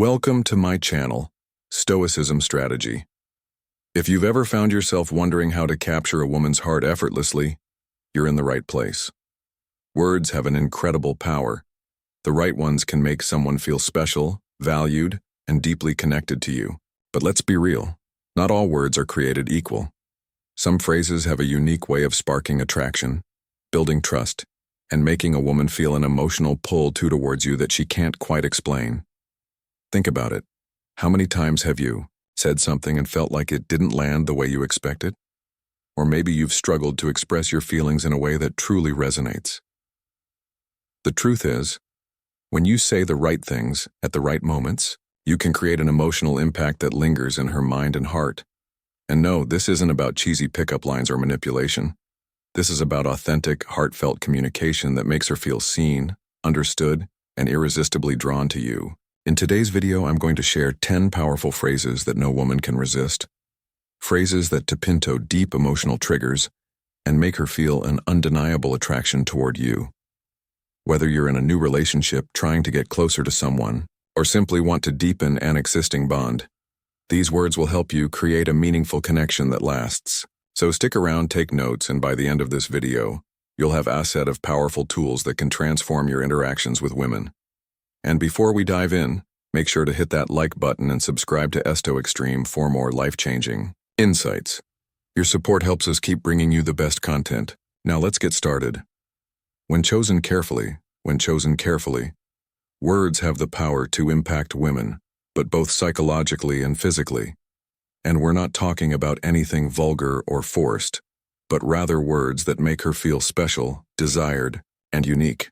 Welcome to my channel, Stoicism Strategy. If you've ever found yourself wondering how to capture a woman's heart effortlessly, you're in the right place. Words have an incredible power. The right ones can make someone feel special, valued, and deeply connected to you. But let's be real, not all words are created equal. Some phrases have a unique way of sparking attraction, building trust, and making a woman feel an emotional pull towards you that she can't quite explain. Think about it. How many times have you said something and felt like it didn't land the way you expected? Or maybe you've struggled to express your feelings in a way that truly resonates. The truth is, when you say the right things at the right moments, you can create an emotional impact that lingers in her mind and heart. And no, this isn't about cheesy pickup lines or manipulation. This is about authentic, heartfelt communication that makes her feel seen, understood, and irresistibly drawn to you. In today's video, I'm going to share 10 powerful phrases that no woman can resist. Phrases that tap into deep emotional triggers and make her feel an undeniable attraction toward you. Whether you're in a new relationship trying to get closer to someone, or simply want to deepen an existing bond, these words will help you create a meaningful connection that lasts. So stick around, take notes, and by the end of this video, you'll have a set of powerful tools that can transform your interactions with women. And before we dive in, make sure to hit that like button and subscribe to Stoic Stream for more life-changing insights. Your support helps us keep bringing you the best content. Now let's get started. When chosen carefully, words have the power to impact women, but both psychologically and physically. And we're not talking about anything vulgar or forced, but rather words that make her feel special, desired, and unique.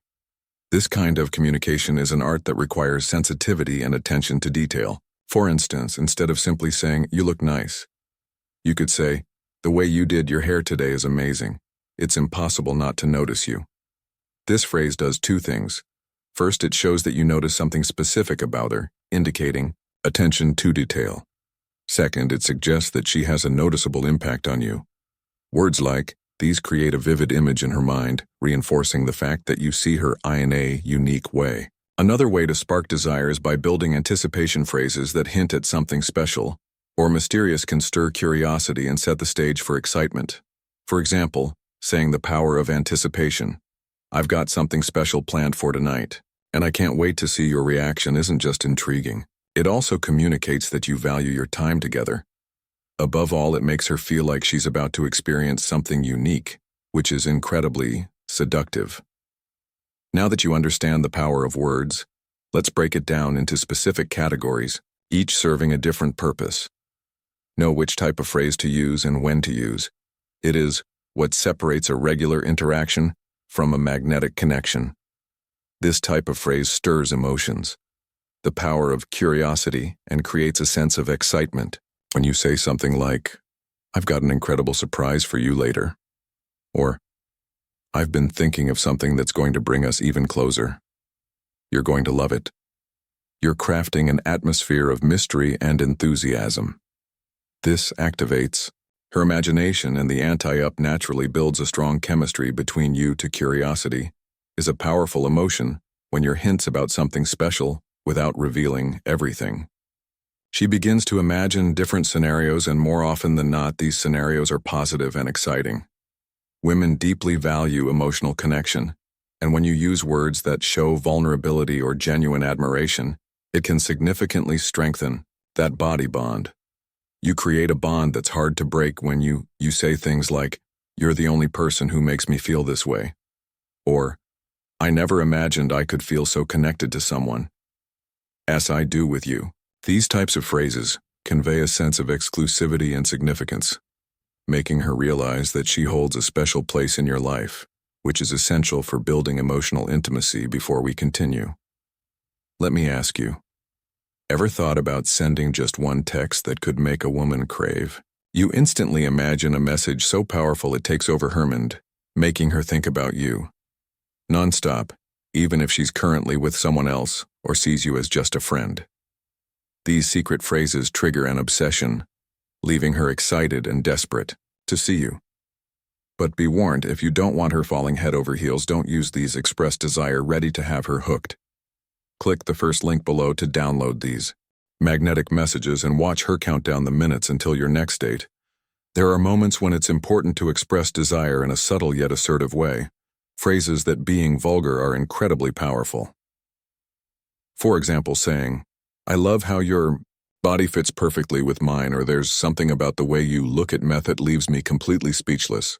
This kind of communication is an art that requires sensitivity and attention to detail. For instance, instead of simply saying, "You look nice," you could say, "The way you did your hair today is amazing. It's impossible not to notice you." This phrase does two things. First, it shows that you notice something specific about her, indicating attention to detail. Second, it suggests that she has a noticeable impact on you. Words like these create a vivid image in her mind, reinforcing the fact that you see her in a unique way. Another way to spark desire is by building anticipation phrases that hint at something special or mysterious can stir curiosity and set the stage for excitement. For example, saying the power of anticipation. "I've got something special planned for tonight, and I can't wait to see your reaction," isn't just intriguing. It also communicates that you value your time together. Above all, it makes her feel like she's about to experience something unique, which is incredibly seductive. Now that you understand the power of words, let's break it down into specific categories, each serving a different purpose. Know which type of phrase to use and when to use. It is what separates a regular interaction from a magnetic connection. This type of phrase stirs emotions, the power of curiosity, and creates a sense of excitement. When you say something like, "I've got an incredible surprise for you later," or "I've been thinking of something that's going to bring us even closer," you're going to love it. You're crafting an atmosphere of mystery and enthusiasm. This activates her imagination, and the anti-up naturally builds a strong chemistry between you. To curiosity is a powerful emotion when your hints about something special without revealing everything. She begins to imagine different scenarios, and more often than not, these scenarios are positive and exciting. Women deeply value emotional connection, and when you use words that show vulnerability or genuine admiration, it can significantly strengthen that body bond. You create a bond that's hard to break when you say things like, "You're the only person who makes me feel this way," or "I never imagined I could feel so connected to someone as I do with you." These types of phrases convey a sense of exclusivity and significance, making her realize that she holds a special place in your life, which is essential for building emotional intimacy. Before we continue, let me ask you, ever thought about sending just one text that could make a woman crave? You instantly imagine a message so powerful it takes over her mind, making her think about you nonstop, even if she's currently with someone else or sees you as just a friend. These secret phrases trigger an obsession, leaving her excited and desperate to see you. But be warned, if you don't want her falling head over heels, don't use these. Express desire ready to have her hooked. Click the first link below to download these magnetic messages and watch her count down the minutes until your next date. There are moments when it's important to express desire in a subtle yet assertive way. Phrases that, being vulgar, are incredibly powerful. For example, saying, "I love how your body fits perfectly with mine," or "There's something about the way you look at meth that leaves me completely speechless."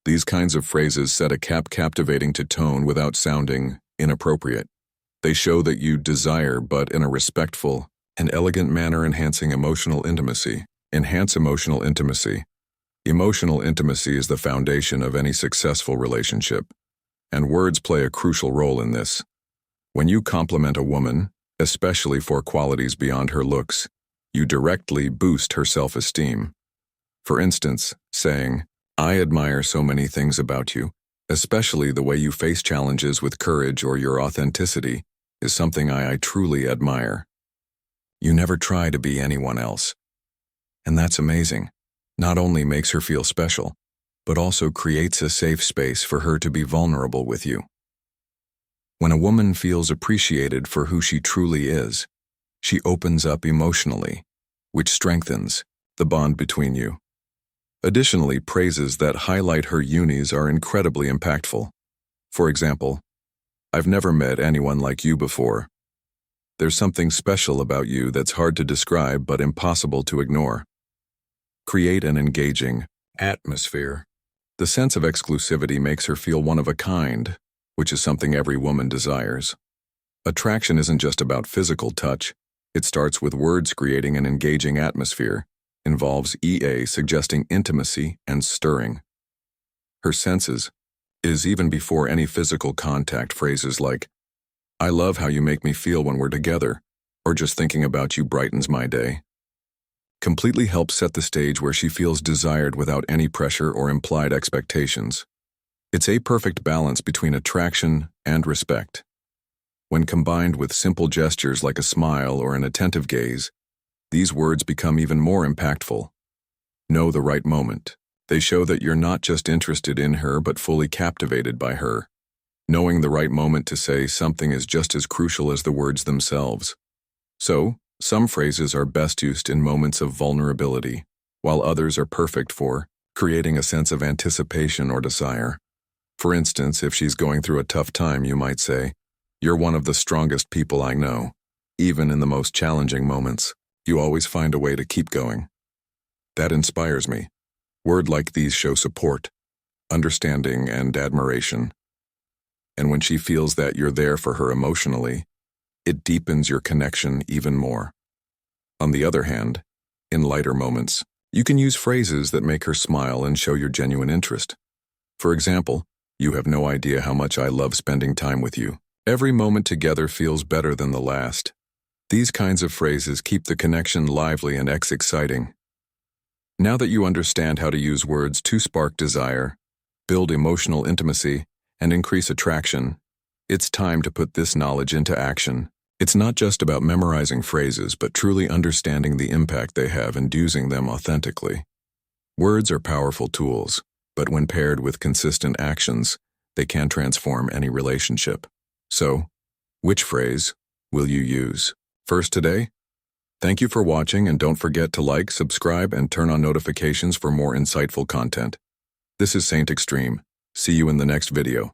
These kinds of phrases set a captivating tone without sounding inappropriate. They show that you desire, but in a respectful and elegant manner, enhance emotional intimacy. Emotional intimacy is the foundation of any successful relationship, and words play a crucial role in this. When you compliment a woman, especially for qualities beyond her looks, you directly boost her self-esteem. For instance, saying, "I admire so many things about you, especially the way you face challenges with courage, or your authenticity is something I truly admire. You never try to be anyone else." And that's amazing. Not only makes her feel special, but also creates a safe space for her to be vulnerable with you. When a woman feels appreciated for who she truly is, she opens up emotionally, which strengthens the bond between you. Additionally, praises that highlight her unis are incredibly impactful. For example, "I've never met anyone like you before. There's something special about you that's hard to describe but impossible to ignore." Create an engaging atmosphere. The sense of exclusivity makes her feel one of a kind, which is something every woman desires. Attraction isn't just about physical touch. It starts with words. Creating an engaging atmosphere involves suggesting intimacy and stirring her senses. Is even before any physical contact. Phrases like, "I love how you make me feel when we're together," or "Just thinking about you brightens my day," completely helps set the stage where she feels desired without any pressure or implied expectations. It's a perfect balance between attraction and respect. When combined with simple gestures like a smile or an attentive gaze, these words become even more impactful. Know the right moment. They show that you're not just interested in her but fully captivated by her. Knowing the right moment to say something is just as crucial as the words themselves. So, some phrases are best used in moments of vulnerability, while others are perfect for creating a sense of anticipation or desire. For instance, if she's going through a tough time, you might say, "You're one of the strongest people I know. Even in the most challenging moments, you always find a way to keep going. That inspires me." Words like these show support, understanding, and admiration. And when she feels that you're there for her emotionally, it deepens your connection even more. On the other hand, in lighter moments, you can use phrases that make her smile and show your genuine interest. For example, "You have no idea how much I love spending time with you. Every moment together feels better than the last." These kinds of phrases keep the connection lively and exciting. Now that you understand how to use words to spark desire, build emotional intimacy, and increase attraction, it's time to put this knowledge into action. It's not just about memorizing phrases, but truly understanding the impact they have and using them authentically. Words are powerful tools, but when paired with consistent actions, they can transform any relationship. So, which phrase will you use first today? Thank you for watching, and don't forget to like, subscribe, and turn on notifications for more insightful content. This is Saint Extreme. See you in the next video.